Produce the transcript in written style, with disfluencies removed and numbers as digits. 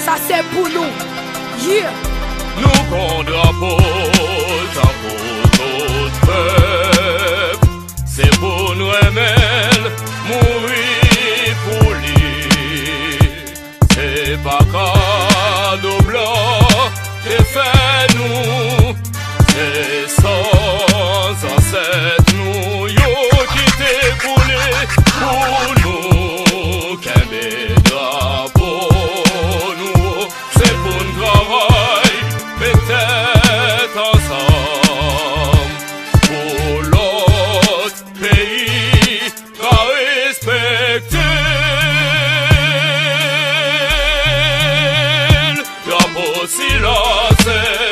ça c'est pour nous. Yeah. Nous qu'on drapeau, tant pour notre peuple. C'est pour nous aimer, mourir pour lui. C'est pas cadeau blanc, c'est fait nous. C'est sans ancêtre nous, yo qui t'est pour nous. Qu'un bel drapeau, nous, c'est pour nous travail, peut-être ensemble. Pour l'autre pays, qu'à respecter. Drapeau silence.